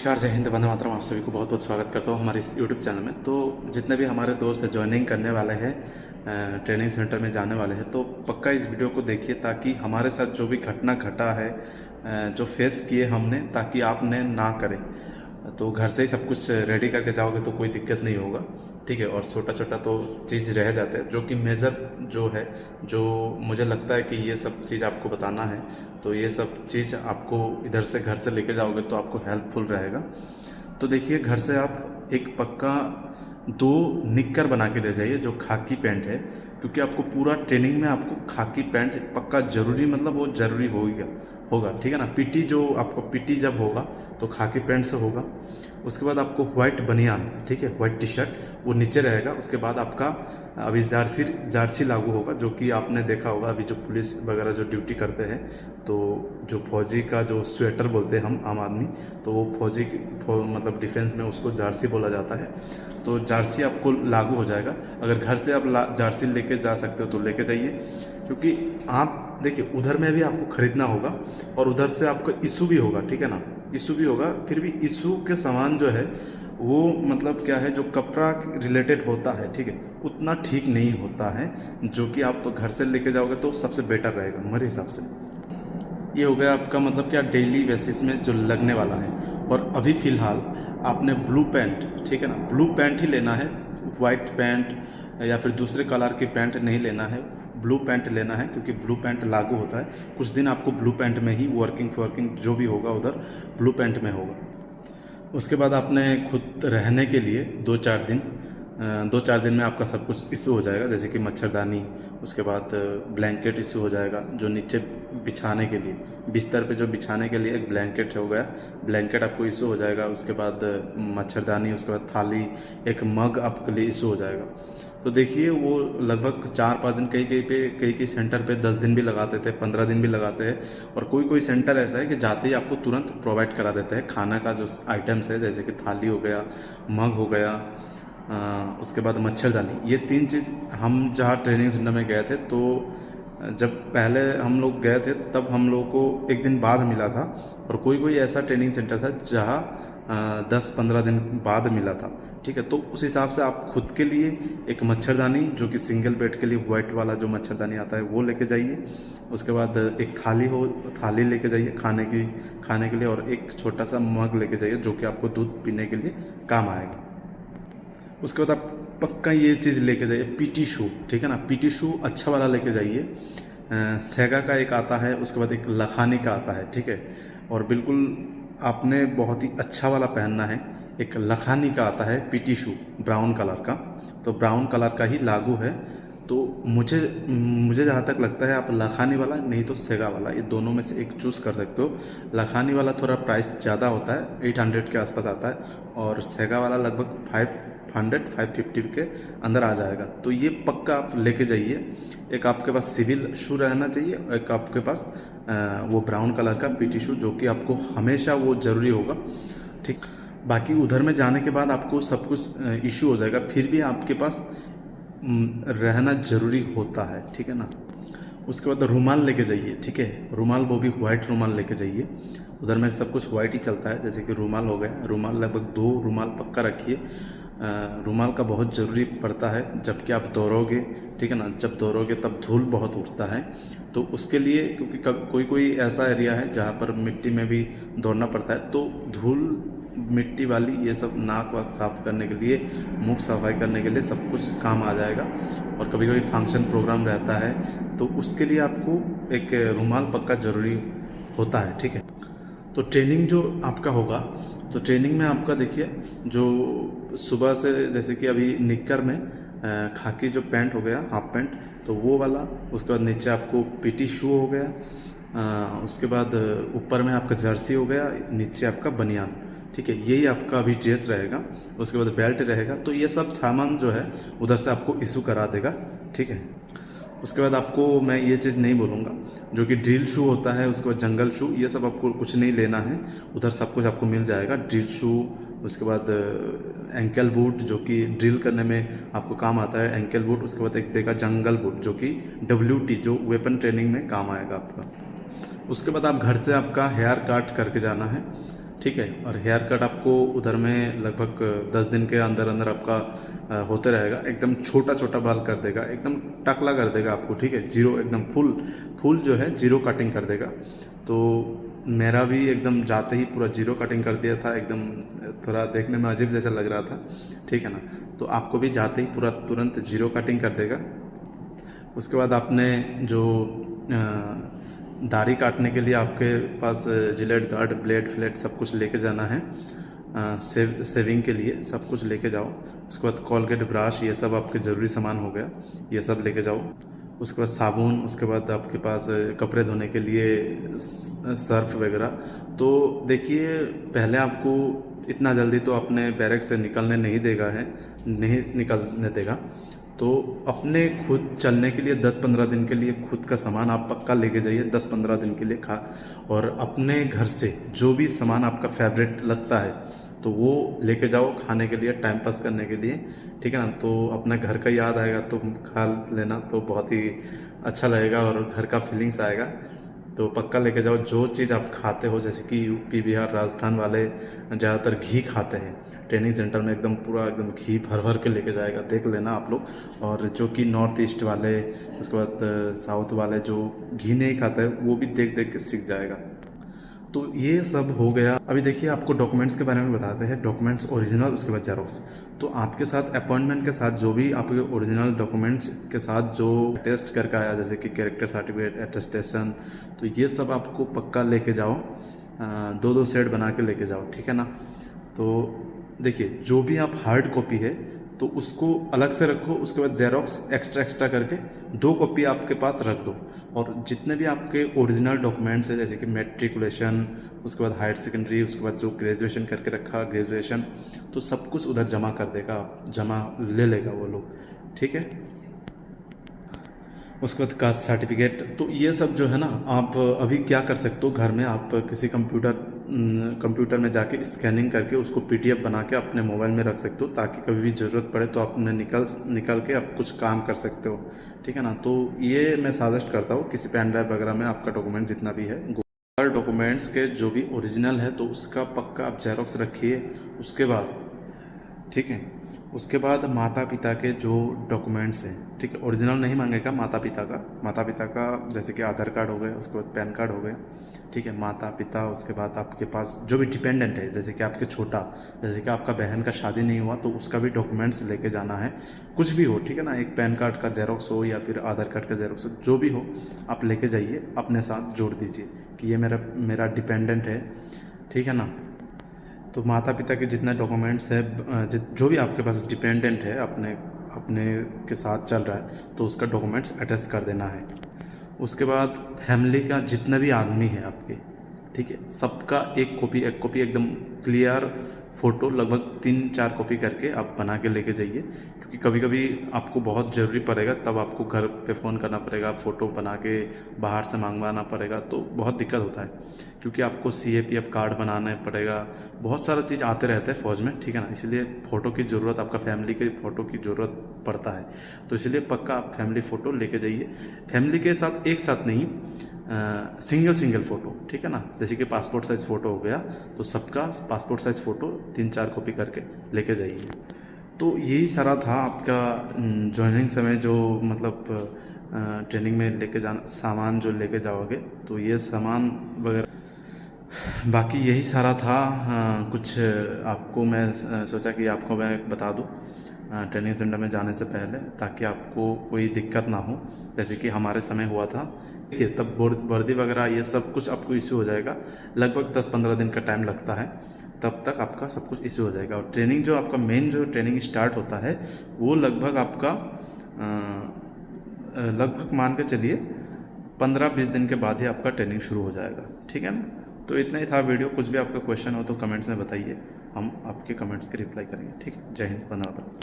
नमस्कार, जय हिंद, वंदे मातरम। आप सभी को बहुत बहुत स्वागत करता हूँ हमारे इस यूट्यूब चैनल में। तो जितने भी हमारे दोस्त ज्वाइनिंग करने वाले हैं, ट्रेनिंग सेंटर में जाने वाले हैं, तो पक्का इस वीडियो को देखिए ताकि हमारे साथ जो भी घटना घटा है, जो फेस किए हमने, ताकि आपने ना करें। तो घर से ही सब कुछ रेडी करके जाओगे तो कोई दिक्कत नहीं होगा, ठीक है। और छोटा छोटा तो चीज़ रह जाता है, जो कि मेजर जो है, जो मुझे लगता है कि ये सब चीज़ आपको बताना है। तो ये सब चीज़ आपको इधर से घर से लेके जाओगे तो आपको हेल्पफुल रहेगा। तो देखिए, घर से आप एक पक्का 2 निक्कर बना के ले जाइए जो खाकी पैंट है, क्योंकि आपको पूरा ट्रेनिंग में आपको खाकी पैंट पक्का ज़रूरी, मतलब वो ज़रूरी होगा, ठीक है ना। पीटी जो आपको पीटी जब होगा तो खाकी पैंट से होगा। उसके बाद आपको वाइट बनियान, ठीक है, वाइट टी शर्ट वो नीचे रहेगा। उसके बाद आपका अभी जार्सी लागू होगा, जो कि आपने देखा होगा अभी जो पुलिस वगैरह जो ड्यूटी करते हैं, तो जो फौजी का जो स्वेटर बोलते हैं हम आम आदमी, तो वो मतलब डिफेंस में उसको जार्सी बोला जाता है। तो जार्सी आपको लागू हो जाएगा। अगर घर से आप जार्सी लेके जा सकते हो तो लेके जाइए, क्योंकि आप देखिए उधर में भी आपको ख़रीदना होगा और उधर से आपको इशू भी होगा, ठीक है ना। इशू भी होगा, फिर भी इशू के सामान जो है वो मतलब क्या है, जो कपड़ा रिलेटेड होता है, ठीक है, उतना ठीक नहीं होता है। जो कि आप घर से लेके जाओगे तो सबसे बेटर रहेगा मेरे हिसाब से। ये हो गया आपका मतलब क्या, डेली बेसिस में जो लगने वाला है। और अभी फ़िलहाल आपने ब्लू पैंट, ठीक है ना, ब्लू पैंट ही लेना है। वाइट पैंट या फिर दूसरे कलर की पैंट नहीं लेना है, ब्लू पैंट लेना है, क्योंकि ब्लू पैंट लागू होता है। कुछ दिन आपको ब्लू पैंट में ही वर्किंग जो भी होगा उधर ब्लू पैंट में होगा। उसके बाद आपने खुद रहने के लिए 2-4 दिन में आपका सब कुछ इशू हो जाएगा, जैसे कि मच्छरदानी, उसके बाद ब्लैंकेट इशू हो जाएगा, जो नीचे बिछाने के लिए, बिस्तर पे जो बिछाने के लिए एक ब्लैंकेट हो गया, ब्लैंकेट आपको इशू हो जाएगा। उसके बाद मच्छरदानी, उसके बाद थाली, एक मग आपके लिए इशू हो जाएगा। तो देखिए वो लगभग 4-5 दिन, कई सेंटर पे 10 दिन भी लगाते थे, 15 दिन भी लगाते हैं। और कोई सेंटर ऐसा है कि जाते ही आपको तुरंत प्रोवाइड करा देते हैं खाना का जो आइटम्स है, जैसे कि थाली हो गया, मग हो गया, उसके बाद मच्छरदानी। ये 3 चीज़ हम जहाँ ट्रेनिंग सेंटर में गए थे, तो जब पहले हम लोग गए थे तब हम लोगों को 1 दिन बाद मिला था, और कोई ऐसा ट्रेनिंग सेंटर था जहाँ 10-15 दिन बाद मिला था, ठीक है। तो उस हिसाब से आप खुद के लिए एक मच्छरदानी, जो कि सिंगल बेड के लिए वाइट वाला जो मच्छरदानी आता है, वो लेके जाइए। उसके बाद एक थाली लेके जाइए खाने के लिए, और एक छोटा सा मग लेके जाइए जो कि आपको दूध पीने के लिए काम आएगा। उसके बाद आप पक्का ये चीज़ लेके जाइए, पीटी शू, ठीक है ना। पीटी शू अच्छा वाला लेके जाइए। सेगा का एक आता है, उसके बाद एक लखानी का आता है, ठीक है। और बिल्कुल आपने बहुत ही अच्छा वाला पहनना है। एक लखानी का आता है पीटी शू, ब्राउन कलर का, तो ब्राउन कलर का ही लागू है। तो मुझे जहाँ तक लगता है आप लखानी वाला नहीं तो सेगा वाला, ये दोनों में से एक चूज़ कर सकते हो। लखानी वाला थोड़ा प्राइस ज़्यादा होता है, 800 के आसपास आता है, और सेगा वाला लगभग 550 के अंदर आ जाएगा। तो ये पक्का आप लेके जाइए। एक आपके पास सिविल शू रहना चाहिए, और एक आपके पास वो ब्राउन कलर का पीटी शू, जो कि आपको हमेशा वो ज़रूरी होगा, ठीक। बाकी उधर में जाने के बाद आपको सब कुछ इशू हो जाएगा, फिर भी आपके पास रहना ज़रूरी होता है, ठीक है ना। उसके बाद रुमाल लेके जाइए, ठीक है, रुमाल, वो भी वाइट रुमाल लेके जाइए। उधर में सब कुछ वाइट ही चलता है, जैसे कि रुमाल हो गया, रुमाल लगभग 2 रुमाल पक्का रखिए। रुमाल का बहुत ज़रूरी पड़ता है जबकि आप दौड़ोगे, ठीक है ना। जब दौड़ोगे तब धूल बहुत उठता है, तो उसके लिए, क्योंकि कोई ऐसा एरिया है जहाँ पर मिट्टी में भी दौड़ना पड़ता है, तो धूल, मिट्टी वाली ये सब नाक वाक साफ़ करने के लिए, मुख सफाई करने के लिए सब कुछ काम आ जाएगा। और कभी कभी फंक्शन प्रोग्राम रहता है, तो उसके लिए आपको एक रुमाल पक्का ज़रूरी होता है, ठीक है। तो ट्रेनिंग जो आपका होगा, तो ट्रेनिंग में आपका देखिए, जो सुबह से, जैसे कि अभी निक्कर में खाकी जो पैंट हो गया, हाफ पैंट, तो वो वाला। उसके बाद नीचे आपको पीटी शू हो गया, उसके बाद ऊपर में आपका जर्सी हो गया, नीचे आपका बनियान, ठीक है। यही आपका अभी ड्रेस रहेगा। उसके बाद बेल्ट रहेगा। तो ये सब सामान जो है उधर से आपको इशू करा देगा, ठीक है। उसके बाद आपको मैं ये चीज़ नहीं बोलूँगा, जो कि ड्रिल शू होता है, उसके बाद जंगल शू, ये सब आपको कुछ नहीं लेना है, उधर सब कुछ आपको मिल जाएगा। ड्रिल शू, उसके बाद एंकल बूट, जो कि ड्रिल करने में आपको काम आता है, एंकल बूट। उसके बाद एक देगा जंगल बूट, जो कि WT, जो वेपन ट्रेनिंग में काम आएगा आपका। उसके बाद आप घर से आपका हेयर काट करके जाना है। ठीक है। और हेयर कट आपको उधर में लगभग 10 दिन के अंदर अंदर आपका होते रहेगा। एकदम छोटा छोटा बाल कर देगा, एकदम टकला कर देगा आपको, ठीक है। जीरो एकदम फुल जो है जीरो कटिंग कर देगा। तो मेरा भी एकदम जाते ही पूरा जीरो कटिंग कर दिया था, एकदम थोड़ा देखने में अजीब जैसा लग रहा था, ठीक है ना। तो आपको भी जाते ही पूरा तुरंत जीरो कटिंग कर देगा। उसके बाद आपने जो दाढ़ी काटने के लिए आपके पास जिलेट गार्ड, ब्लेड फ्लेट सब कुछ लेके जाना है। सेविंग के लिए सब कुछ लेके जाओ। उसके बाद कॉलगेट, ब्रश, ये सब आपके ज़रूरी सामान हो गया, ये सब लेके जाओ। उसके बाद साबुन, उसके बाद आपके पास कपड़े धोने के लिए सर्फ वगैरह। तो देखिए, पहले आपको इतना जल्दी तो अपने बैरक से निकलने नहीं निकलने देगा। तो अपने खुद चलने के लिए 10-15 दिन के लिए खुद का सामान आप पक्का लेके जाइए, 10-15 दिन के लिए और अपने घर से जो भी सामान आपका फेवरेट लगता है तो वो लेके जाओ खाने के लिए, टाइम पास करने के लिए, ठीक है ना। तो अपना घर का याद आएगा तो खा लेना, तो बहुत ही अच्छा लगेगा और घर का फीलिंग्स आएगा। तो पक्का लेके जाओ जो चीज़ आप खाते हो। जैसे कि यूपी, बिहार, राजस्थान वाले ज़्यादातर घी खाते हैं। ट्रेनिंग सेंटर में एकदम पूरा एकदम घी भर भर के लेके जाएगा, देख लेना आप लोग। और जो कि नॉर्थ ईस्ट वाले, उसके बाद साउथ वाले जो घी नहीं खाते हैं, वो भी देख देख के सीख जाएगा। तो ये सब हो गया। अभी देखिए, आपको डॉक्यूमेंट्स के बारे में बताते हैं। डॉक्यूमेंट्स ओरिजिनल, उसके बाद जेरोक्स। तो आपके साथ अपॉइंटमेंट के साथ जो भी आपके ओरिजिनल डॉक्यूमेंट्स के साथ जो टेस्ट करके आया, जैसे कि कैरेक्टर सर्टिफिकेट, अटेस्टेशन, तो ये सब आपको पक्का लेके जाओ। 2-2 सेट बना के लेके जाओ, ठीक है ना। तो देखिए, जो भी आप हार्ड कॉपी है तो उसको अलग से रखो। उसके बाद जेरोक्स एक्स्ट्रा करके 2 कॉपी आपके पास रख दो। और जितने भी आपके ओरिजिनल डॉक्यूमेंट्स हैं, जैसे कि मैट्रिकुलेशन, उसके बाद हायर सेकेंडरी, उसके बाद जो ग्रेजुएशन करके रखा ग्रेजुएशन, तो सब कुछ उधर जमा कर देगा, जमा ले लेगा वो लोग, ठीक है। उसके बाद कास्ट सर्टिफिकेट। तो ये सब जो है ना, आप अभी क्या कर सकते हो, घर में आप किसी कंप्यूटर में जाके स्कैनिंग करके उसको PDF बना के अपने मोबाइल में रख सकते हो, ताकि कभी भी ज़रूरत पड़े तो आपने निकल के आप कुछ काम कर सकते हो, ठीक है ना। तो ये मैं सजेस्ट करता हूँ, किसी पेन ड्राइव वगैरह में आपका डॉक्यूमेंट जितना भी है, हर डॉक्यूमेंट्स के जो भी ओरिजिनल है तो उसका पक्का आप जेरोक्स रखिए। उसके बाद, ठीक है, उसके बाद माता पिता के जो डॉक्यूमेंट्स हैं, ठीक है, ओरिजिनल नहीं मांगेगा माता पिता का जैसे कि आधार कार्ड हो गया, उसके बाद पैन कार्ड हो गया, ठीक है, माता पिता। उसके बाद आपके पास जो भी डिपेंडेंट है, जैसे कि आपके छोटा, जैसे कि आपका बहन का शादी नहीं हुआ तो उसका भी डॉक्यूमेंट्स लेके जाना है, कुछ भी हो, ठीक है ना। एक पैन कार्ड का जेरोक्स हो या फिर आधार कार्ड का जेरोक्स हो, जो भी हो आप लेके जाइए, अपने साथ जोड़ दीजिए कि ये मेरा डिपेंडेंट है, ठीक है ना। तो माता पिता के जितने डॉक्यूमेंट्स है, जो भी आपके पास डिपेंडेंट है अपने के साथ चल रहा है, तो उसका डॉक्यूमेंट्स अटैच कर देना है। उसके बाद फैमिली का जितना भी आदमी है आपके, ठीक है, सबका एक कॉपी एकदम क्लियर फ़ोटो, लगभग 3-4 कॉपी करके आप बना के लेके जाइए। क्योंकि कभी कभी आपको बहुत ज़रूरी पड़ेगा, तब आपको घर पे फ़ोन करना पड़ेगा, फ़ोटो बना के बाहर से मंगवाना पड़ेगा, तो बहुत दिक्कत होता है। क्योंकि आपको CAPF कार्ड बनाना पड़ेगा, बहुत सारा चीज़ आते रहते हैं फ़ौज में, ठीक है ना। इसलिए फ़ोटो की ज़रूरत, आपका फैमिली के फ़ोटो की ज़रूरत पड़ता है। तो इसलिए पक्का आप फैमिली फ़ोटो लेके जाइए। फैमिली के साथ एक साथ नहीं, सिंगल फ़ोटो, ठीक है ना। जैसे कि पासपोर्ट साइज़ फ़ोटो हो गया, तो सबका पासपोर्ट साइज़ फ़ोटो 3-4 कॉपी करके लेके जाइए। तो यही सारा था आपका ज्वाइनिंग समय, जो मतलब ट्रेनिंग में लेके जाना सामान जो लेके जाओगे, तो ये सामान वगैरह, बाकी यही सारा था। कुछ आपको मैं सोचा कि आपको मैं बता दूँ ट्रेनिंग सेंटर में जाने से पहले, ताकि आपको कोई दिक्कत ना हो, जैसे कि हमारे समय हुआ था। देखिए, तब वर्दी वगैरह ये सब कुछ आपको इश्यू हो जाएगा, लगभग 10-15 दिन का टाइम लगता है, तब तक आपका सब कुछ इश्यू हो जाएगा। और ट्रेनिंग जो आपका मेन जो ट्रेनिंग स्टार्ट होता है, वो लगभग आपका लगभग मान के चलिए 15-20 दिन के बाद ही आपका ट्रेनिंग शुरू हो जाएगा, ठीक है ना। तो इतना ही था वीडियो। कुछ भी आपका क्वेश्चन हो तो कमेंट्स में बताइए, हम आपके कमेंट्स के रिप्लाई करेंगे, ठीक है। जय हिंद, वंदे मातरम।